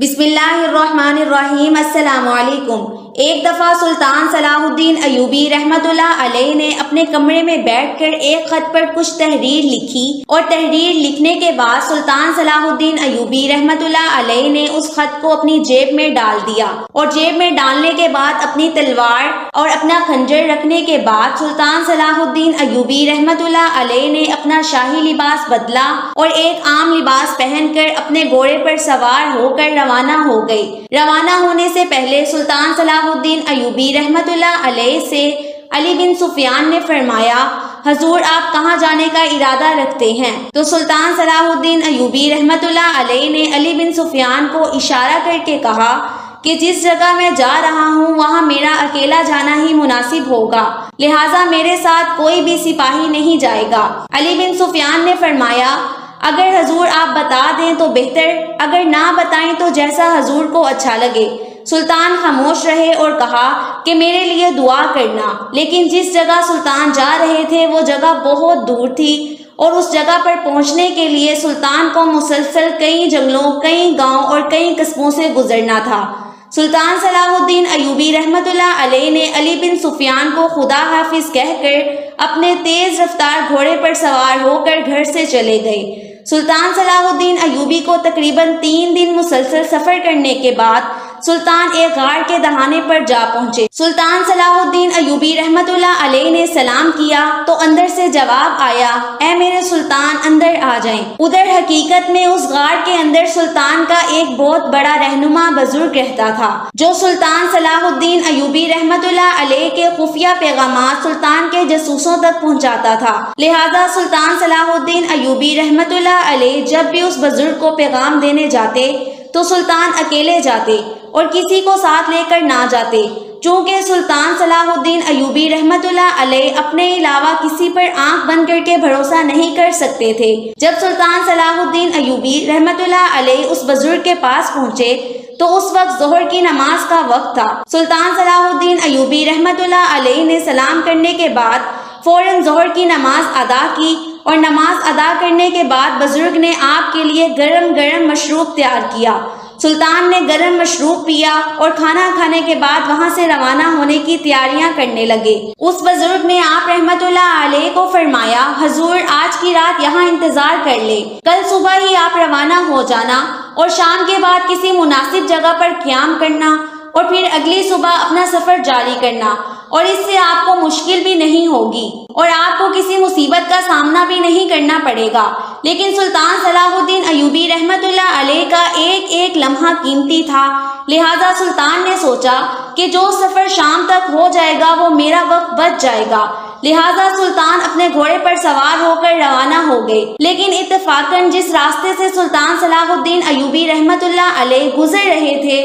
بسم اللہ الرحمن الرحیم۔ السلام علیکم۔ ایک دفعہ سلطان صلاح الدین ایوبی رحمت اللہ علیہ نے اپنے کمرے میں بیٹھ کر ایک خط پر کچھ تحریر لکھی اور تحریر لکھنے کے بعد سلطان صلاح الدین ایوبی رحمت اللہ علیہ نے اس خط کو اپنی جیب میں ڈال دیا اور جیب میں ڈالنے کے بعد اپنی تلوار اور اپنا خنجر رکھنے کے بعد سلطان صلاح الدین ایوبی رحمت اللہ علیہ نے اپنا شاہی لباس بدلا اور ایک عام لباس پہن کر اپنے گھوڑے پر سوار ہو کر روانہ ہو گئی۔ روانہ ہونے سے پہلے سلطان صلاح الدین ایوبی رحمت اللہ علیہ سے علی بن سفیان نے فرمایا، حضور آپ کہاں جانے کا ارادہ رکھتے ہیں؟ تو سلطان صلاح الدین ایوبی رحمت اللہ علیہ نے علی بن سفیان کو اشارہ کر کے کہا کہ جس جگہ میں جا رہا ہوں وہاں میرا اکیلا جانا ہی مناسب ہوگا، لہٰذا میرے ساتھ کوئی بھی سپاہی نہیں جائے گا۔ علی بن سفیان نے فرمایا، اگر حضور آپ بتا دیں تو بہتر، اگر نہ بتائیں تو جیسا حضور کو اچھا لگے۔ سلطان خاموش رہے اور کہا کہ میرے لیے دعا کرنا، لیکن جس جگہ سلطان جا رہے تھے وہ جگہ بہت دور تھی اور اس جگہ پر پہنچنے کے لیے سلطان کو مسلسل کئی جنگلوں، کئی گاؤں اور کئی قصبوں سے گزرنا تھا۔ سلطان صلاح الدین ایوبی رحمت اللہ علیہ نے علی بن سفیان کو خدا حافظ کہہ کر اپنے تیز رفتار گھوڑے پر سوار ہو کر گھر سے چلے گئے۔ سلطان صلاح الدین ایوبی کو تقریباً 3 دن مسلسل سفر کرنے کے بعد سلطان ایک غار کے دہانے پر جا پہنچے۔ سلطان صلاح الدین ایوبی رحمت اللہ علیہ نے سلام کیا تو اندر سے جواب آیا، اے میرے سلطان اندر آ جائیں۔ ادھر حقیقت میں اس غار کے اندر سلطان کا ایک بہت بڑا رہنما بزرگ رہتا تھا جو سلطان صلاح الدین ایوبی رحمت اللہ علیہ کے خفیہ پیغامات سلطان کے جاسوسوں تک پہنچاتا تھا، لہذا سلطان صلاح الدین ایوبی رحمت اللہ علیہ جب بھی اس بزرگ کو پیغام دینے جاتے تو سلطان اکیلے جاتے اور کسی کو ساتھ لے کر نہ جاتے، چونکہ سلطان صلاح الدین ایوبی رحمت اللہ علیہ اپنے علاوہ کسی پر آنکھ بند کر کے بھروسہ نہیں کر سکتے تھے۔ جب سلطان صلاح الدین ایوبی رحمت اللہ علیہ اس بزرگ کے پاس پہنچے تو اس وقت ظہر کی نماز کا وقت تھا۔ سلطان صلاح الدین ایوبی رحمت اللہ علیہ نے سلام کرنے کے بعد فوراً ظہر کی نماز ادا کی اور نماز ادا کرنے کے بعد بزرگ نے آپ کے لیے گرم گرم مشروب تیار کیا۔ سلطان نے گرم مشروب پیا اور کھانا کھانے کے بعد وہاں سے روانہ ہونے کی تیاریاں کرنے لگے۔ اس بزرگ نے آپ رحمت اللہ علیہ کو فرمایا، حضور آج کی رات یہاں انتظار کر لے، کل صبح ہی آپ روانہ ہو جانا اور شام کے بعد کسی مناسب جگہ پر قیام کرنا اور پھر اگلی صبح اپنا سفر جاری کرنا، اور اس سے آپ کو مشکل بھی نہیں ہوگی اور آپ کو کسی مصیبت کا سامنا بھی نہیں کرنا پڑے گا۔ لیکن سلطان صلاح الدین ایوبی رحمت اللہ علیہ کا ایک ایک لمحہ قیمتی تھا، لہذا سلطان نے سوچا کہ جو سفر شام تک ہو جائے گا وہ میرا وقت بچ جائے گا، لہذا سلطان اپنے گھوڑے پر سوار ہو کر روانہ ہو گئے۔ لیکن اتفاقاً جس راستے سے سلطان صلاح الدین ایوبی رحمت اللہ علیہ گزر رہے تھے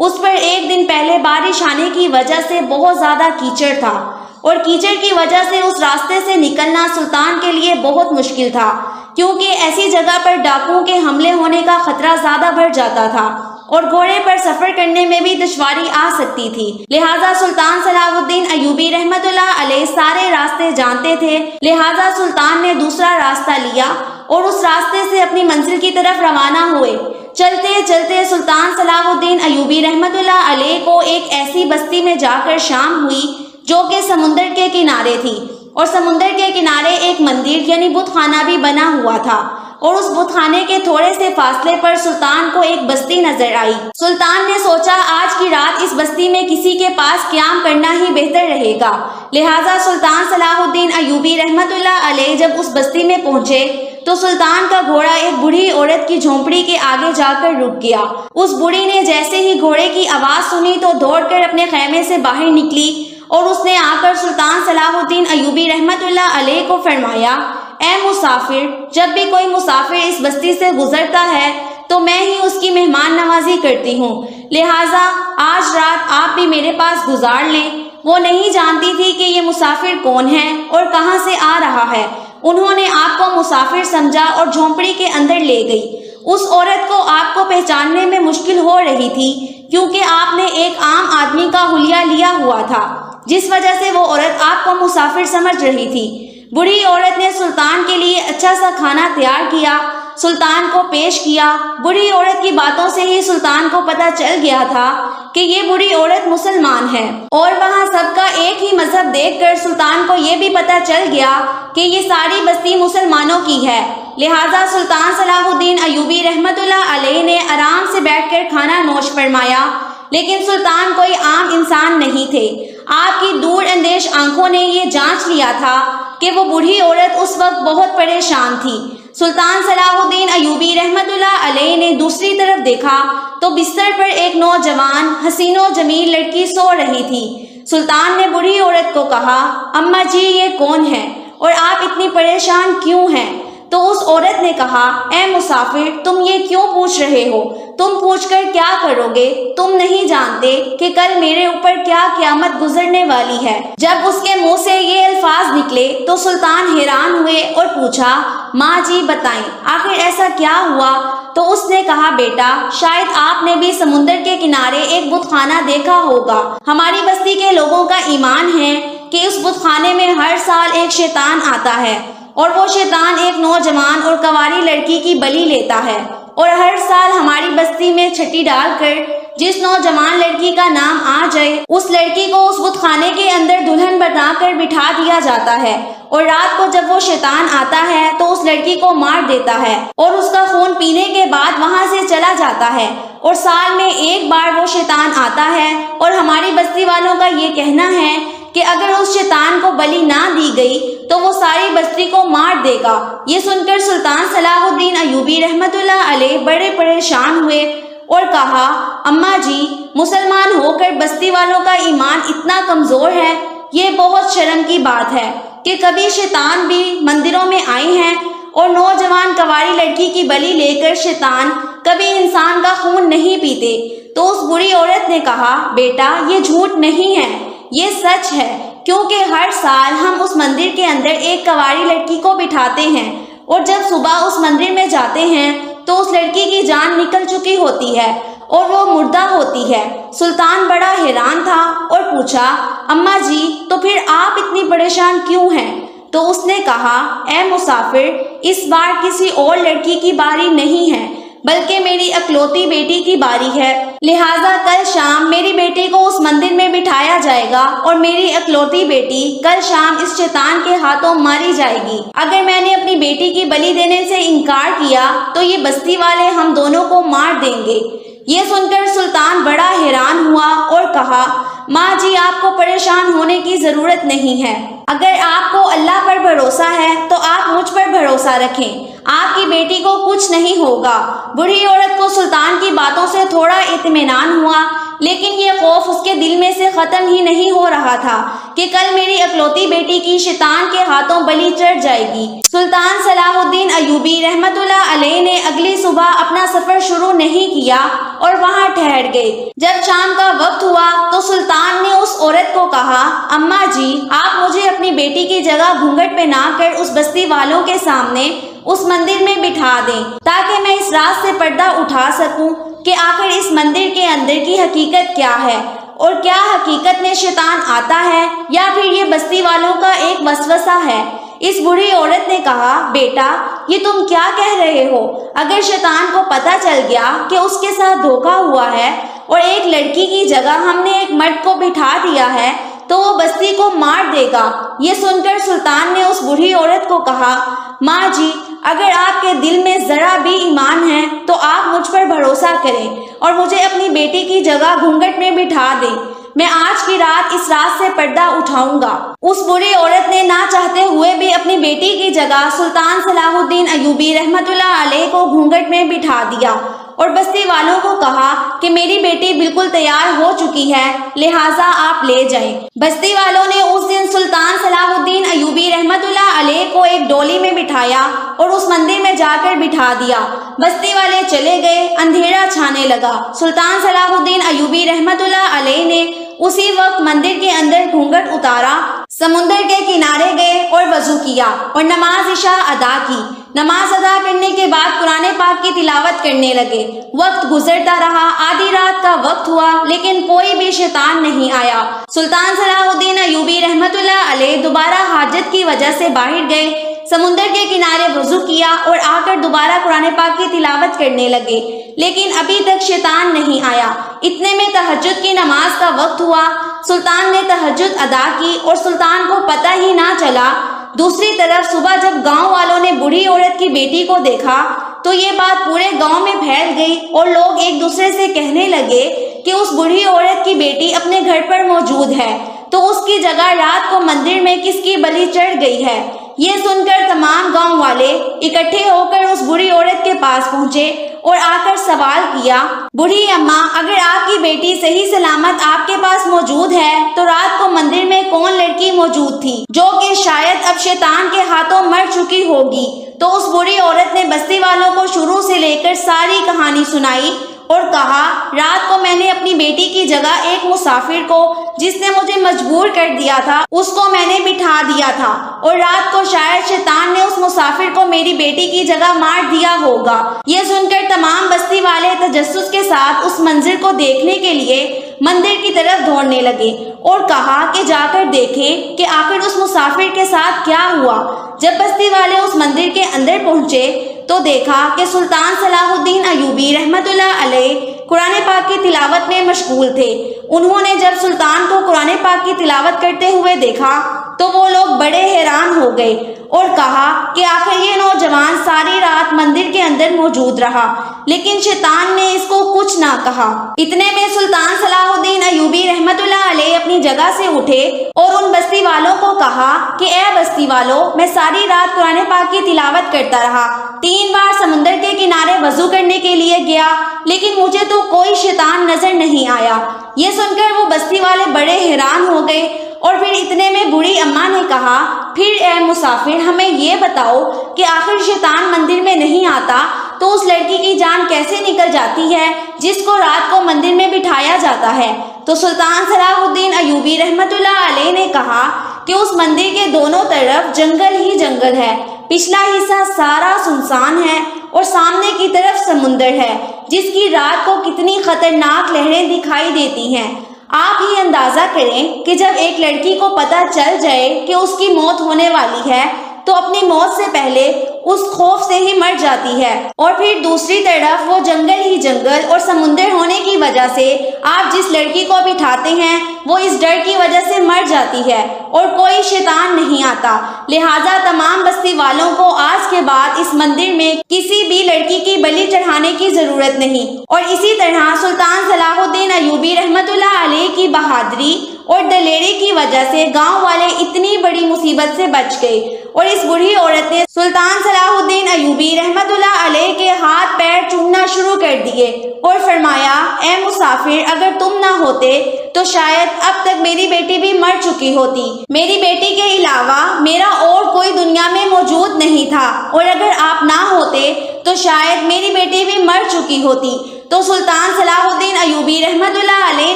اس پر ایک دن پہلے بارش آنے کی وجہ سے بہت زیادہ کیچڑ تھا اور کیچڑ کی وجہ سے اس راستے سے نکلنا سلطان کے لیے بہت مشکل تھا، کیونکہ ایسی جگہ پر ڈاکوؤں کے حملے ہونے کا خطرہ زیادہ بڑھ جاتا تھا اور گھوڑے پر سفر کرنے میں بھی دشواری آ سکتی تھی۔ لہذا سلطان صلاح الدین ایوبی رحمت اللہ علیہ سارے راستے جانتے تھے، لہذا سلطان نے دوسرا راستہ لیا اور اس راستے سے اپنی منزل کی طرف روانہ ہوئے۔ چلتے چلتے سلطان صلاح الدین ایوبی رحمت اللہ علیہ کو ایک ایسی بستی میں جا کر شام ہوئی جو کہ سمندر کے کنارے تھی، اور سمندر کے کنارے ایک مندر یعنی بت خانہ بھی بنا ہوا تھا، اور اس بت خانے کے تھوڑے سے فاصلے پر سلطان کو ایک بستی نظر آئی۔ سلطان نے سوچا آج کی رات اس بستی میں کسی کے پاس قیام کرنا ہی بہتر رہے گا، لہٰذا سلطان صلاح الدین ایوبی رحمت اللہ علیہ جب اس بستی میں پہنچے تو سلطان کا گھوڑا ایک بوڑھی عورت کی جھونپڑی کے آگے جا کر رک گیا۔ اس بوڑھی نے جیسے ہی گھوڑے کی آواز سنی تو دوڑ کر اپنے خیمے سے باہر نکلی اور اس نے آ کر سلطان صلاح الدین ایوبی رحمت اللہ علیہ کو فرمایا، اے مسافر، جب بھی کوئی مسافر اس بستی سے گزرتا ہے تو میں ہی اس کی مہمان نوازی کرتی ہوں، لہٰذا آج رات آپ بھی میرے پاس گزار لیں۔ وہ نہیں جانتی تھی کہ یہ مسافر کون ہے اور کہاں سے آ رہا ہے۔ انہوں نے آپ کو مسافر سمجھا اور جھونپڑی کے اندر لے گئی۔ اس عورت کو آپ کو پہچاننے میں مشکل ہو رہی تھی کیونکہ آپ نے ایک عام آدمی کا حلیہ لیا ہوا تھا، جس وجہ سے وہ عورت آپ کو مسافر سمجھ رہی تھی۔ بوڑھی عورت نے سلطان کے لیے اچھا سا کھانا تیار کیا۔ سلطان کو پیش کیا۔ بوڑھی عورت کی باتوں سے ہی سلطان کو پتہ چل گیا تھا کہ یہ بوڑھی عورت مسلمان ہے، اور وہاں سب کا ایک ہی مذہب دیکھ کر سلطان کو یہ بھی پتہ چل گیا کہ یہ ساری بستی مسلمانوں کی ہے۔ لہٰذا سلطان صلاح الدین ایوبی رحمۃ اللہ علیہ نے آرام سے بیٹھ کر کھانا نوش فرمایا، لیکن سلطان کوئی عام انسان نہیں تھے۔ آپ کی دور اندیش آنکھوں نے یہ جانچ لیا تھا کہ وہ بوڑھی عورت اس وقت بہت پریشان تھی۔ سلطان صلاح الدین ایوبی رحمۃ اللہ علیہ نے دوسری طرف دیکھا تو بستر پر ایک نوجوان حسین و جمیل لڑکی سو رہی تھی۔ سلطان نے بوڑھی عورت کو کہا، اماں جی یہ کون ہے اور آپ اتنی پریشان کیوں ہیں؟ تو اس عورت نے کہا، اے مسافر، تم یہ کیوں پوچھ رہے ہو؟ تم پوچھ کر کیا کرو گے؟ تم نہیں جانتے کہ کل میرے اوپر کیا قیامت گزرنے والی ہے۔ جب اس کے منہ سے یہ الفاظ نکلے تو سلطان حیران ہوئے اور پوچھا، ماں جی بتائیں آخر ایسا کیا ہوا؟ تو اس نے کہا، بیٹا شاید آپ نے بھی سمندر کے کنارے ایک بت خانہ دیکھا ہوگا۔ ہماری بستی کے لوگوں کا ایمان ہے کہ اس بت خانے میں ہر سال ایک شیطان آتا ہے، اور وہ شیطان ایک نوجوان اور کنواری لڑکی کی بلی لیتا ہے، اور ہر سال ہماری بستی میں چھٹی ڈال کر جس نوجوان لڑکی کا نام آ جائے اس لڑکی کو اس بت خانے کے اندر دلہن بنا کر بٹھا دیا جاتا ہے، اور رات کو جب وہ شیطان آتا ہے تو اس لڑکی کو مار دیتا ہے اور اس کا خون پینے کے بعد وہاں سے چلا جاتا ہے، اور سال میں ایک بار وہ شیطان آتا ہے، اور ہماری بستی والوں کا یہ کہنا ہے کہ اگر اس شیطان کو بلی نہ دی گئی تو وہ ساری بستی کو مار دے گا۔ یہ سن کر سلطان صلاح الدین ایوبی رحمۃ اللہ علیہ بڑے پریشان ہوئے اور کہا، اماں جی مسلمان ہو کر بستی والوں کا ایمان اتنا کمزور ہے، یہ بہت شرم کی بات ہے کہ کبھی شیطان بھی مندروں میں آئے ہیں، اور نوجوان کنواری لڑکی کی بلی لے کر شیطان کبھی انسان کا خون نہیں پیتے۔ تو اس بری عورت نے کہا، بیٹا یہ جھوٹ نہیں ہے، یہ سچ ہے، کیونکہ ہر سال ہم اس مندر کے اندر ایک کنواری لڑکی کو بٹھاتے ہیں، اور جب صبح اس مندر میں جاتے ہیں تو اس لڑکی کی جان نکل چکی ہوتی ہے اور وہ مردہ ہوتی ہے۔ سلطان بڑا حیران تھا اور پوچھا، اماں جی تو پھر آپ اتنی پریشان کیوں ہیں؟ تو اس نے کہا، اے مسافر، اس بار کسی اور لڑکی کی باری نہیں ہے بلکہ میری اکلوتی بیٹی کی باری ہے، لہٰذا کل شام میری بیٹی کو اس مندر میں بٹھایا جائے گا، اور میری اکلوتی بیٹی کل شام اس شیطان کے ہاتھوں ماری جائے گی۔ اگر میں نے اپنی بیٹی کی بلی دینے سے انکار کیا تو یہ بستی والے ہم دونوں کو مار دیں گے۔ یہ سن کر سلطان بڑا حیران ہوا اور کہا، ماں جی آپ کو پریشان ہونے کی ضرورت نہیں ہے، اگر آپ کو اللہ پر بھروسہ ہے تو آپ مجھ پر بھروسہ رکھیں، آپ کی بیٹی کو کچھ نہیں ہوگا۔ بوڑھی عورت کو سلطان کی باتوں سے تھوڑا اطمینان ہوا، لیکن یہ خوف اس کے دل میں سے ختم ہی نہیں ہو رہا تھا کہ کل میری اکلوتی بیٹی کی شیطان کے ہاتھوں بلی چڑھ جائے گی۔ سلطان صلاح الدین ایوبی رحمۃ اللہ علیہ نے اگلی صبح اپنا سفر شروع نہیں کیا اور وہاں ٹھہر گئے۔ جب شام کا وقت ہوا تو سلطان نے اس عورت کو کہا، اماں جی آپ مجھے اپنی بیٹی کی جگہ گھونگھٹ پہنا کر اس بستی والوں کے سامنے اس مندر میں بٹھا دیں تاکہ میں اس راز سے پردہ اٹھا سکوں کہ آخر اس مندر کے اندر کی حقیقت کیا ہے، اور کیا حقیقت میں شیطان آتا ہے یا پھر یہ بستی والوں کا ایک وسوسہ ہے۔ اس بوڑھی عورت نے کہا، بیٹا یہ تم کیا کہہ رہے ہو؟ اگر شیطان کو پتہ چل گیا کہ اس کے ساتھ دھوکا ہوا ہے اور ایک لڑکی کی جگہ ہم نے ایک مرد کو بٹھا دیا ہے تو وہ بستی کو مار دے گا۔ یہ سن کر سلطان نے اس بوڑھی عورت کو کہا، ماں جی اگر آپ کے دل میں ذرا بھی ایمان ہے تو آپ مجھ پر بھروسہ کریں اور مجھے اپنی بیٹی کی جگہ گھونگھٹ میں بٹھا دیں، میں آج کی رات اس راز سے پردہ اٹھاؤں گا۔ اس بری عورت نے نہ چاہتے ہوئے بھی اپنی بیٹی کی جگہ سلطان صلاح الدین ایوبی رحمۃ اللہ علیہ کو گھونگھٹ میں بٹھا دیا اور بستی والوں کو کہا کہ میری بیٹی بالکل تیار ہو چکی ہے، لہٰذا آپ لے جائیں۔ بستی والوں نے اس دن سلطان صلاح الدین ایوبی رحمۃ اللہ علیہ کو ایک ڈولی میں بٹھایا اور اس مندر میں جا کر بٹھا دیا۔ بستی والے چلے گئے، اندھیرا چھانے لگا۔ سلطان صلاح الدین ایوبی رحمۃ اللہ علیہ نے اسی وقت مندر کے اندر گھونگھٹ اتارا، سمندر کے کنارے گئے اور وضو کیا اور نماز عشاء ادا کی۔ نماز ادا کرنے کے بعد قرآن پاک کی تلاوت کرنے لگے۔ وقت گزرتا رہا، آدھی رات کا وقت ہوا لیکن کوئی بھی شیطان نہیں آیا۔ سلطان صلاح الدین ایوبی رحمۃ اللہ علیہ دوبارہ حاجت کی وجہ سے باہر گئے۔ سمندر کے کنارے وضو کیا اور آ کر دوبارہ قرآن پاک کی تلاوت کرنے لگے، لیکن ابھی تک شیطان نہیں آیا۔ اتنے میں تہجد کی نماز کا وقت ہوا۔ سلطان نے تہجد ادا کی اور سلطان کو پتہ ہی نہ چلا۔ دوسری طرف صبح جب گاؤں والوں نے بوڑھی عورت کی بیٹی کو دیکھا تو یہ بات پورے گاؤں میں پھیل گئی اور لوگ ایک دوسرے سے کہنے لگے کہ اس بوڑھی عورت کی بیٹی اپنے گھر پر موجود ہے، تو اس کی جگہ رات کو مندر میں کس کی بلی چڑھ گئی ہے۔ یہ سن کر تمام گاؤں والے اکٹھے ہو کر اس بوڑھی عورت کے پاس پہنچے اور آ کر سوال کیا، بوڑھی اماں، اگر آپ کی بیٹی صحیح سلامت آپ کے پاس موجود ہے تو رات کو مندر میں کون لڑکی موجود تھی جو کہ شاید اب شیطان کے ہاتھوں مر چکی ہوگی؟ تو اس بوڑھی عورت نے بستی والوں کو شروع سے لے کر ساری کہانی سنائی اور کہا، رات کو میں نے اپنی بیٹی کی جگہ ایک مسافر کو، جس نے مجھے مجبور کر دیا تھا، اس کو میں نے بٹھا دیا تھا، اور رات کو شاید شیطان نے اس مسافر کو میری بیٹی کی جگہ مار دیا ہوگا۔ یہ سن کر تمام بستی والے تجسس کے ساتھ اس منظر کو دیکھنے کے لیے مندر کی طرف دوڑنے لگے اور کہا کہ جا کر دیکھیں کہ آخر اس مسافر کے ساتھ کیا ہوا۔ جب بستی والے اس مندر کے اندر پہنچے تو دیکھا کہ سلطان صلاح الدین ایوبی رحمت اللہ علیہ قرآن پاک کی تلاوت میں مشغول تھے۔ انہوں نے جب سلطان کو قرآن پاک کی تلاوت کرتے ہوئے دیکھا تو وہ لوگ بڑے حیران ہو گئے اور کہا کہ آخر یہ نوجوان ساری رات مندر کے اندر موجود رہا، لیکن شیطان نے اس کو کچھ نہ کہا۔ اتنے میں سلطان صلاح الدین ایوبی رحمت اللہ علیہ اپنی جگہ سے اٹھے اور ان بستی والوں کو کہا کہ اے بستی والوں، میں ساری رات قرآن پاک کی تلاوت کرتا رہا، 3 بار سمندر کے کنارے وضو کرنے کے لیے گیا، لیکن مجھے تو کوئی شیطان نظر نہیں آیا۔ یہ سن کر وہ بستی والے بڑے حیران ہو گئے اور پھر اتنے میں بوڑھی اماں نے کہا، پھر اے مسافر، ہمیں یہ بتاؤ کہ آخر شیطان مندر میں نہیں آتا تو اس لڑکی کی جان کیسے نکل جاتی ہے جس کو رات کو مندر میں بٹھایا جاتا ہے؟ تو سلطان صلاح الدین ایوبی رحمت اللہ علیہ نے کہا کہ اس مندر کے دونوں طرف جنگل ہی جنگل ہے، پچھلا حصہ سارا سنسان ہے اور سامنے کی طرف سمندر ہے جس کی رات کو کتنی خطرناک لہریں دکھائی دیتی ہیں۔ آپ ہی اندازہ کریں کہ جب ایک لڑکی کو پتہ چل جائے کہ اس کی موت ہونے والی ہے تو اپنی موت سے پہلے اس خوف سے ہی مر جاتی ہے، اور پھر دوسری طرف وہ جنگل ہی جنگل اور سمندر ہونے کی وجہ سے آپ جس لڑکی کو بٹھاتے ہیں وہ اس ڈر کی وجہ سے مر جاتی ہے اور کوئی شیطان نہیں آتا۔ لہٰذا تمام بستی والوں کو آج کے بعد اس مندر میں کسی بھی لڑکی کی بلی چڑھانے کی ضرورت نہیں۔ اور اسی طرح سلطان صلاح الدین ایوبی رحمت اللہ علیہ کی بہادری اور دلیری کی وجہ سے گاؤں والے اتنی بڑی مصیبت سے بچ گئے، اور اس بوڑھی عورت نے سلطان صلاح الدین ایوبی رحمت اللہ علیہ کے ہاتھ پیر چومنا شروع کر دیے اور فرمایا، اے مسافر، اگر تم نہ ہوتے تو شاید اب تک میری بیٹی بھی مر چکی ہوتی۔ میری بیٹی کے علاوہ میرا اور کوئی دنیا میں موجود نہیں تھا، اور اگر آپ نہ ہوتے تو شاید میری بیٹی بھی مر چکی ہوتی۔ تو سلطان صلاح الدین ایوبی رحمت اللہ علیہ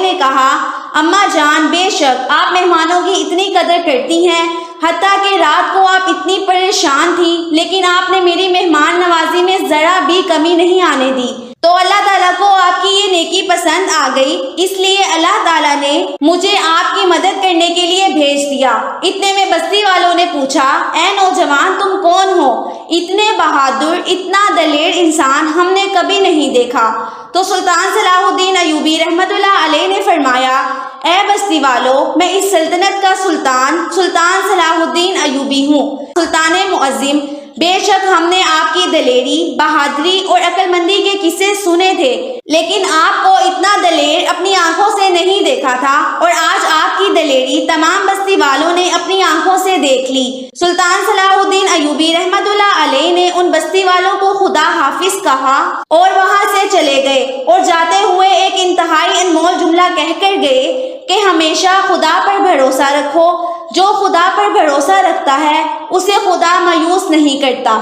نے کہا، اماں جان، بے شک آپ مہمانوں کی اتنی قدر کرتی ہیں، حتیٰ کہ رات کو آپ اتنی پریشان تھی لیکن آپ نے میری مہمان نوازی میں ذرا بھی کمی نہیں آنے دی، تو اللہ تعالیٰ کو آپ کی یہ نیکی پسند آ گئی، اس لیے اللہ تعالیٰ نے مجھے آپ کی مدد کرنے کے لیے بھیج دیا۔ اتنے میں بستی والوں نے پوچھا، اے نوجوان، تم کون ہو؟ اتنے بہادر، اتنا دلیر انسان ہم نے کبھی نہیں دیکھا۔ تو سلطان صلاح الدین ایوبی رحمت اللہ علیہ نے فرمایا، اے بستی والوں، میں اس سلطنت کا سلطان صلاح الدین ایوبی ہوں، سلطان معظم۔ بے شک ہم نے آپ کی دلیری، بہادری اور عقل مندی کے قصے سنے تھے، لیکن آپ کو اتنا دلیر اپنی آنکھوں سے نہیں دیکھا تھا، اور آج آپ کی دلیری تمام بستی والوں نے اپنی آنکھوں سے دیکھ لی۔ سلطان صلاح الدین ایوبی رحمت اللہ علیہ نے ان بستی والوں کو خدا حافظ کہا اور وہاں سے چلے گئے، اور جاتے ہوئے ایک انتہائی انمول جملہ کہہ کر گئے کہ ہمیشہ خدا پر بھروسہ رکھو، جو خدا پر بھروسہ رکھتا ہے اسے خدا مایوس نہیں کرتا۔